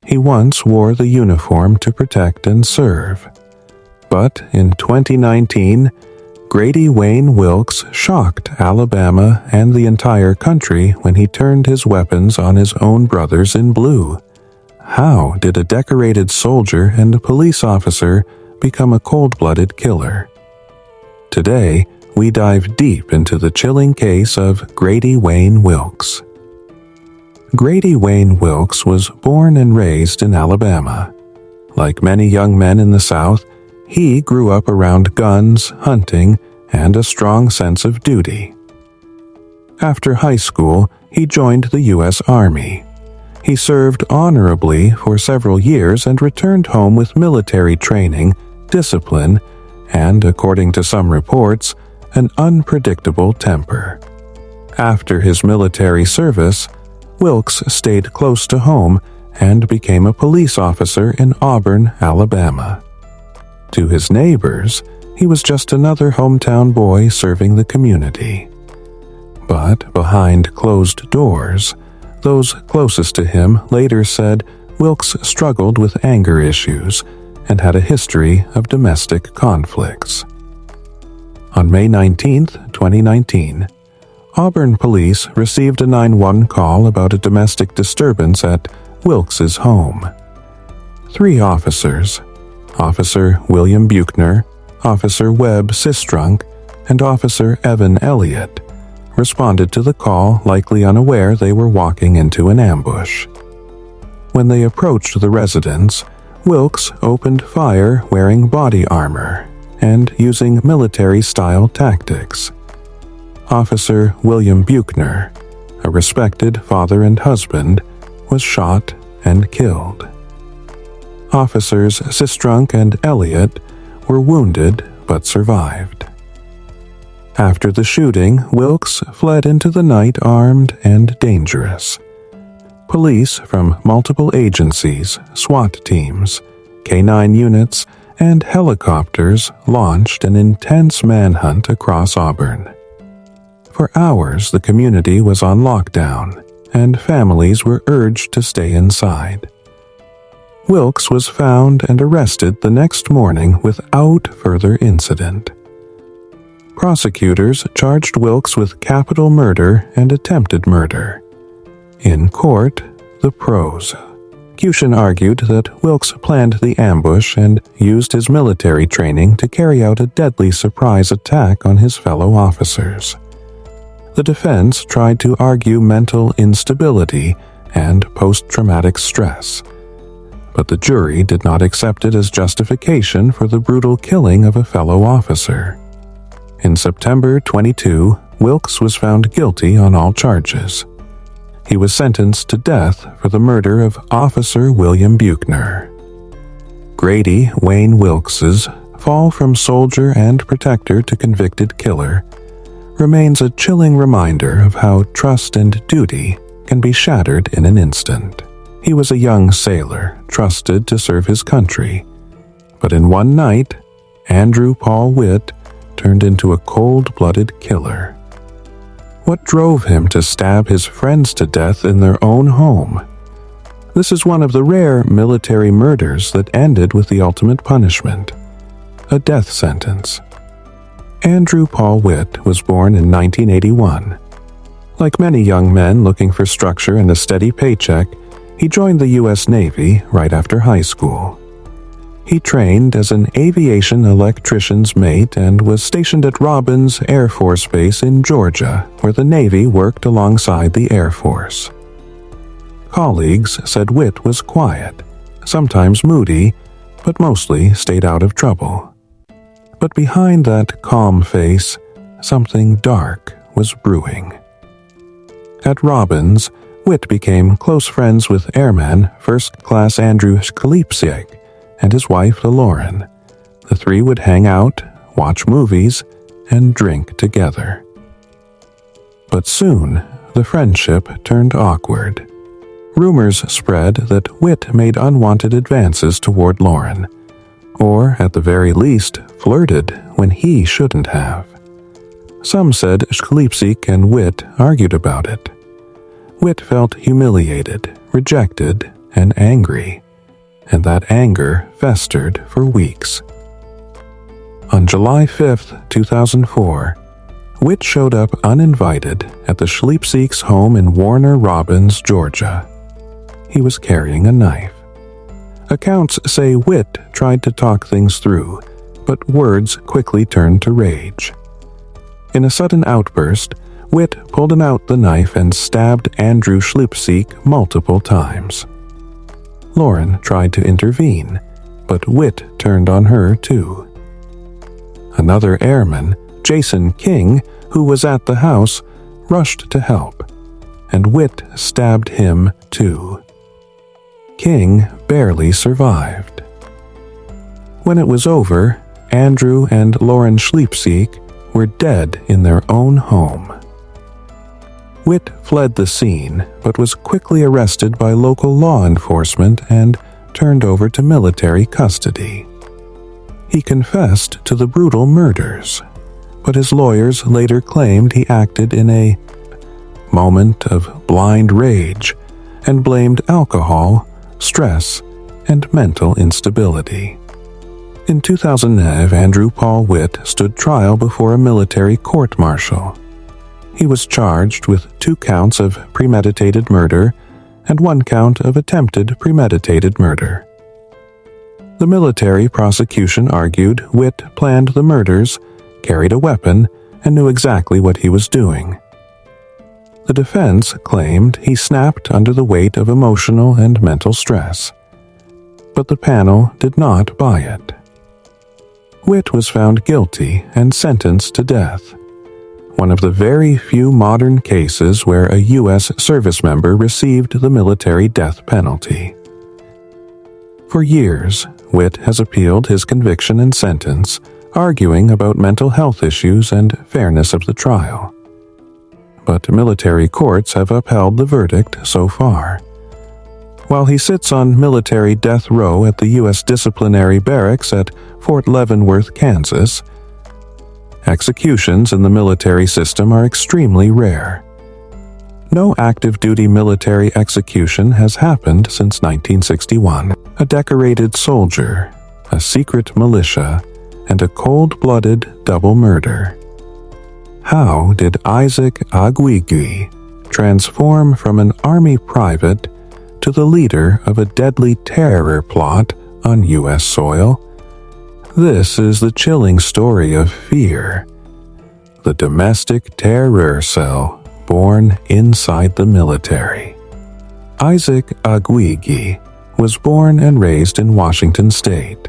He once wore the uniform to protect and serve. But in 2019, Grady Wayne Wilkes shocked Alabama and the entire country when he turned his weapons on his own brothers in blue. How did a decorated soldier and a police officer become a cold-blooded killer? Today, we dive deep into the chilling case of Grady Wayne Wilkes. Grady Wayne Wilkes was born and raised in Alabama. Like many young men in the South, he grew up around guns, hunting, and a strong sense of duty. After high school, he joined the U.S. Army. He served honorably for several years and returned home with military training, discipline, and, according to some reports, an unpredictable temper. After his military service, Wilkes stayed close to home and became a police officer in Auburn, Alabama. To his neighbors, he was just another hometown boy serving the community. But behind closed doors, those closest to him later said Wilkes struggled with anger issues and had a history of domestic conflicts. On May 19, 2019, Auburn police received a 911 call about a domestic disturbance at Wilkes's home. 3 officers, Officer William Buechner, Officer Webb Sistrunk, and Officer Evan Elliott, responded to the call, likely unaware they were walking into an ambush. When they approached the residence, Wilkes opened fire wearing body armor and using military-style tactics. Officer William Buechner, a respected father and husband, was shot and killed. Officers Sistrunk and Elliott were wounded but survived. After the shooting, Wilkes fled into the night armed and dangerous. Police from multiple agencies, SWAT teams, K-9 units, and helicopters launched an intense manhunt across Auburn. For hours, the community was on lockdown, and families were urged to stay inside. Wilkes was found and arrested the next morning without further incident. Prosecutors charged Wilkes with capital murder and attempted murder. In court, the prosecution argued that Wilkes planned the ambush and used his military training to carry out a deadly surprise attack on his fellow officers. The defense tried to argue mental instability and post-traumatic stress, but the jury did not accept it as justification for the brutal killing of a fellow officer. In September 22, Wilkes was found guilty on all charges. He was sentenced to death for the murder of Officer William Buechner. Grady Wayne Wilkes's fall from soldier and protector to convicted killer remains a chilling reminder of how trust and duty can be shattered in an instant. He was a young sailor, trusted to serve his country. But in one night, Andrew Paul Witt turned into a cold-blooded killer. What drove him to stab his friends to death in their own home? This is one of the rare military murders that ended with the ultimate punishment, a death sentence. Andrew Paul Witt was born in 1981. Like many young men looking for structure and a steady paycheck, he joined the U.S. Navy right after high school. He trained as an aviation electrician's mate and was stationed at Robins Air Force Base in Georgia, where the Navy worked alongside the Air Force. Colleagues said Witt was quiet, sometimes moody, but mostly stayed out of trouble. But behind that calm face, something dark was brewing. At Robins, Witt became close friends with airman First Class Andrew Szkalipsiak and his wife Lauren. The three would hang out, watch movies, and drink together. But soon, the friendship turned awkward. Rumors spread that Witt made unwanted advances toward Lauren, or at the very least flirted when he shouldn't have. Some said Szkalipsiak and Witt argued about it. Witt felt humiliated, rejected, and angry, and that anger festered for weeks. On July 5, 2004, Witt showed up uninvited at the Schleipzig's home in Warner Robins, Georgia. He was carrying a knife. Accounts say Witt tried to talk things through, but words quickly turned to rage. In a sudden outburst, Witt pulled out the knife and stabbed Andrew Schleipzig multiple times. Lauren tried to intervene, but Witt turned on her too. Another airman, Jason King, who was at the house, rushed to help, and Witt stabbed him too. King barely survived. When it was over, Andrew and Lauren Schleipzig were dead in their own home. Witt fled the scene, but was quickly arrested by local law enforcement and turned over to military custody. He confessed to the brutal murders, but his lawyers later claimed he acted in a moment of blind rage and blamed alcohol, stress, and mental instability. In 2009, Andrew Paul Witt stood trial before a military court-martial. He was charged with 2 counts of premeditated murder and 1 count of attempted premeditated murder. The military prosecution argued Witt planned the murders, carried a weapon, and knew exactly what he was doing. The defense claimed he snapped under the weight of emotional and mental stress, but the panel did not buy it. Witt was found guilty and sentenced to death, one of the very few modern cases where a U.S. service member received the military death penalty. For years, Witt has appealed his conviction and sentence, arguing about mental health issues and fairness of the trial. But military courts have upheld the verdict so far. While he sits on military death row at the U.S. Disciplinary Barracks at Fort Leavenworth, Kansas, executions in the military system are extremely rare. No active-duty military execution has happened since 1961. A decorated soldier, a secret militia, and a cold-blooded double murder. How did Isaac Aguigui transform from an army private to the leader of a deadly terror plot on U.S. soil? This is the chilling story of fear, the domestic terror cell born inside the military. Isaac Aguigui was born and raised in Washington State.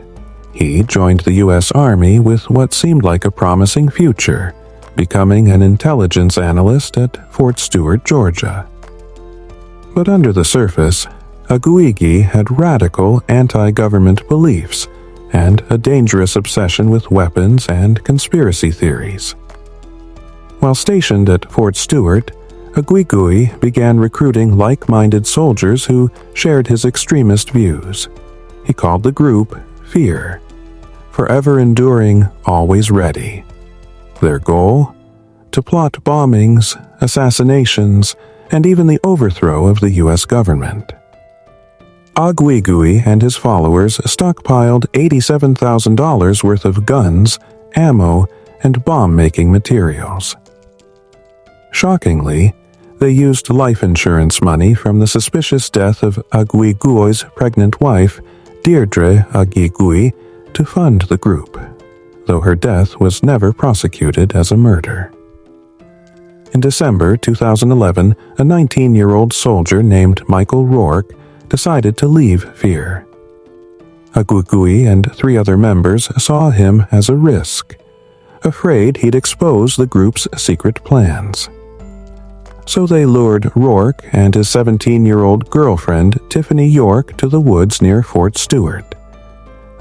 He joined the U.S. Army with what seemed like a promising future, becoming an intelligence analyst at Fort Stewart, Georgia. But under the surface, Aguigui had radical anti-government beliefs and a dangerous obsession with weapons and conspiracy theories. While stationed at Fort Stewart, Aguigui began recruiting like-minded soldiers who shared his extremist views. He called the group Fear, forever enduring, always ready. Their goal? To plot bombings, assassinations, and even the overthrow of the U.S. government. Aguigui and his followers stockpiled $87,000 worth of guns, ammo, and bomb-making materials. Shockingly, they used life insurance money from the suspicious death of Aguigui's pregnant wife, Deirdre Aguigui, to fund the group, though her death was never prosecuted as a murder. In December 2011, a 19-year-old soldier named Michael Rourke decided to leave Fear. Aguigui and 3 other members saw him as a risk, afraid he'd expose the group's secret plans. So they lured Rourke and his 17-year-old girlfriend, Tiffany York, to the woods near Fort Stewart.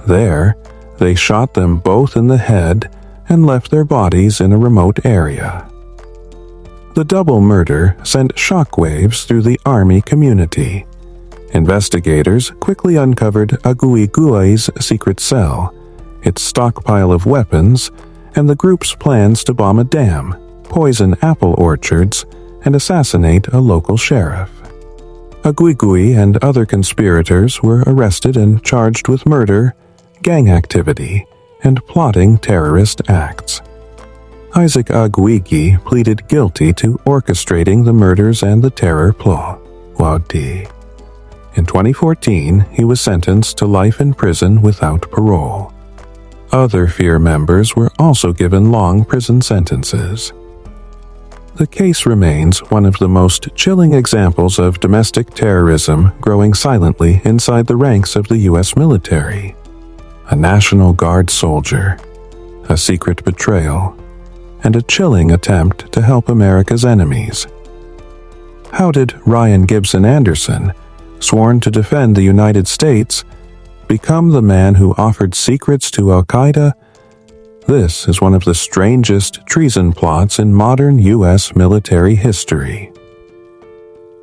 There, they shot them both in the head and left their bodies in a remote area. The double murder sent shockwaves through the Army community. Investigators quickly uncovered Aguigui's secret cell, its stockpile of weapons, and the group's plans to bomb a dam, poison apple orchards, and assassinate a local sheriff. Aguigui and other conspirators were arrested and charged with murder, gang activity, and plotting terrorist acts. Isaac Aguigui pleaded guilty to orchestrating the murders and the terror plot. In 2014, he was sentenced to life in prison without parole. Other FEAR members were also given long prison sentences. The case remains one of the most chilling examples of domestic terrorism growing silently inside the ranks of the U.S. military. A National Guard soldier, a secret betrayal, and a chilling attempt to help America's enemies. How did Ryan Gibson Anderson, sworn to defend the United States, become the man who offered secrets to Al-Qaeda? This is one of the strangest treason plots in modern U.S. military history.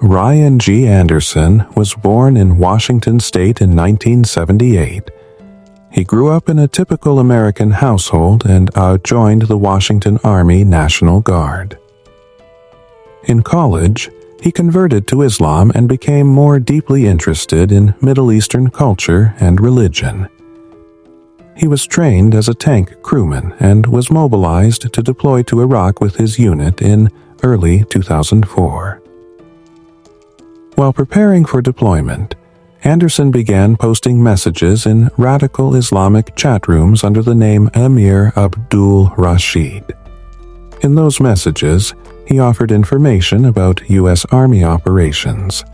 Ryan G. Anderson was born in Washington State in 1978. He grew up in a typical American household and joined the Washington Army National Guard. In college, he converted to Islam and became more deeply interested in Middle Eastern culture and religion. He was trained as a tank crewman and was mobilized to deploy to Iraq with his unit in early 2004. While preparing for deployment, Anderson began posting messages in radical Islamic chat rooms under the name Amir Abdul Rashid. In those messages, he offered information about U.S. Army operations,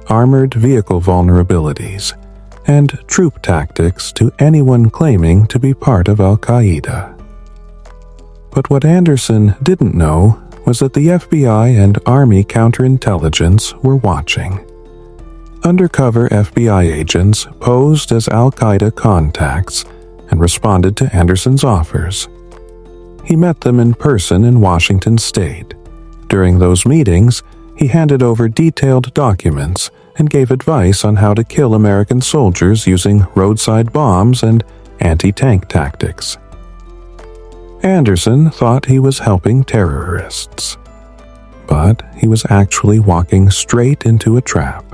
armored vehicle vulnerabilities, and troop tactics to anyone claiming to be part of Al-Qaeda. But what Anderson didn't know was that the FBI and Army counterintelligence were watching. Undercover FBI agents posed as Al-Qaeda contacts and responded to Anderson's offers. He met them in person in Washington State. During those meetings, he handed over detailed documents and gave advice on how to kill American soldiers using roadside bombs and anti-tank tactics. Anderson thought he was helping terrorists, but he was actually walking straight into a trap.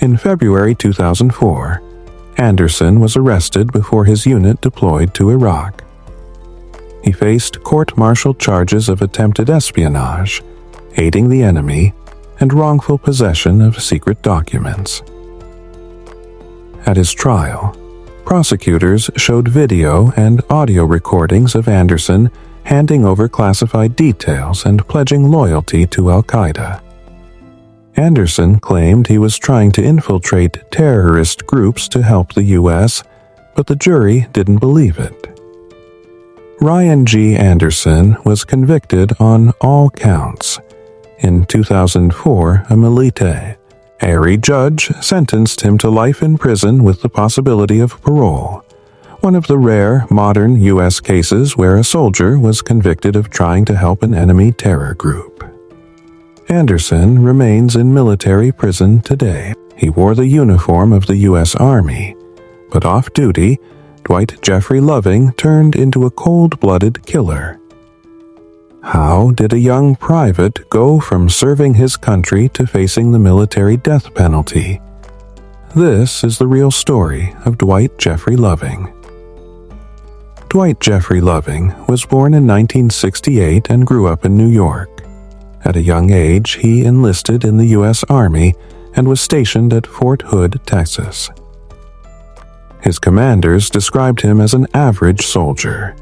In February 2004, Anderson was arrested before his unit deployed to Iraq. He faced court-martial charges of attempted espionage, aiding the enemy, and wrongful possession of secret documents. At his trial, prosecutors showed video and audio recordings of Anderson handing over classified details and pledging loyalty to Al-Qaeda. Anderson claimed he was trying to infiltrate terrorist groups to help the U.S., but the jury didn't believe it. Ryan G. Anderson was convicted on all counts. In 2004, a militia judge sentenced him to life in prison with the possibility of parole, one of the rare modern U.S. cases where a soldier was convicted of trying to help an enemy terror group. Anderson remains in military prison today. He wore the uniform of the U.S. Army, but off-duty, Dwight Jeffrey Loving turned into a cold-blooded killer. How did a young private go from serving his country to facing the military death penalty? This is the real story of Dwight Jeffrey Loving. Dwight Jeffrey Loving was born in 1968 and grew up in New York. At a young age, he enlisted in the U.S. Army and was stationed at Fort Hood, Texas. His commanders described him as an average soldier,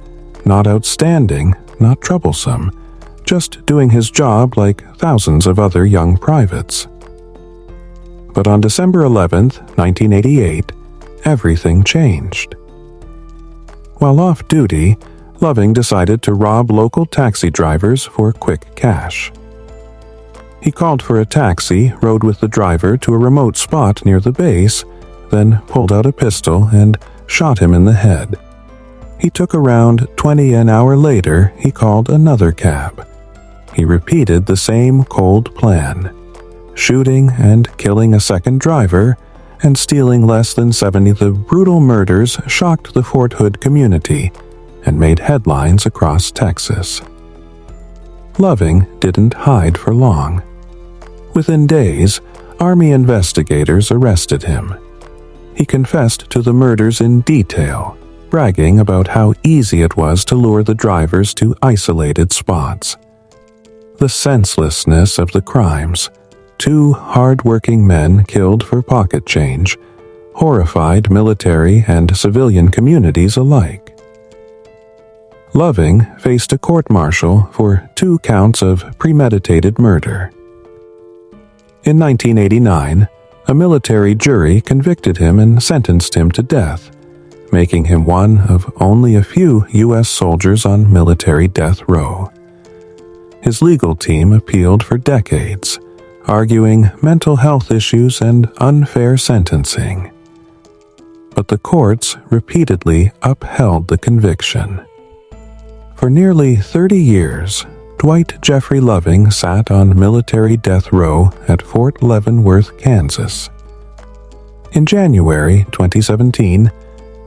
not outstanding, not troublesome, just doing his job like thousands of other young privates. But on December 11, 1988, everything changed. While off duty, Loving decided to rob local taxi drivers for quick cash. He called for a taxi, rode with the driver to a remote spot near the base, then pulled out a pistol and shot him in the head. He took around 20 an hour later, he called another cab. He repeated the same cold plan, shooting and killing a second driver and stealing less than 70. The brutal murders shocked the Fort Hood community and made headlines across Texas. Loving didn't hide for long. Within days, Army investigators arrested him. He confessed to the murders in detail, bragging about how easy it was to lure the drivers to isolated spots. The senselessness of the crimes, 2 hard-working men killed for pocket change, horrified military and civilian communities alike. Loving faced a court-martial for 2 counts of premeditated murder. In 1989, a military jury convicted him and sentenced him to death, making him one of only a few U.S. soldiers on military death row. His legal team appealed for decades, arguing mental health issues and unfair sentencing. But the courts repeatedly upheld the conviction. For nearly 30 years, Dwight Jeffrey Loving sat on military death row at Fort Leavenworth, Kansas. In January 2017,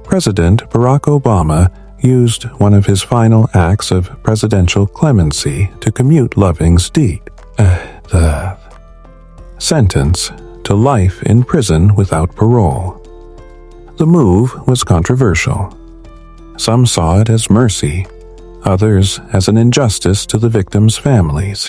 President Barack Obama used one of his final acts of presidential clemency to commute Loving's sentence to life in prison without parole. The move was controversial. Some saw it as mercy, others as an injustice to the victims' families.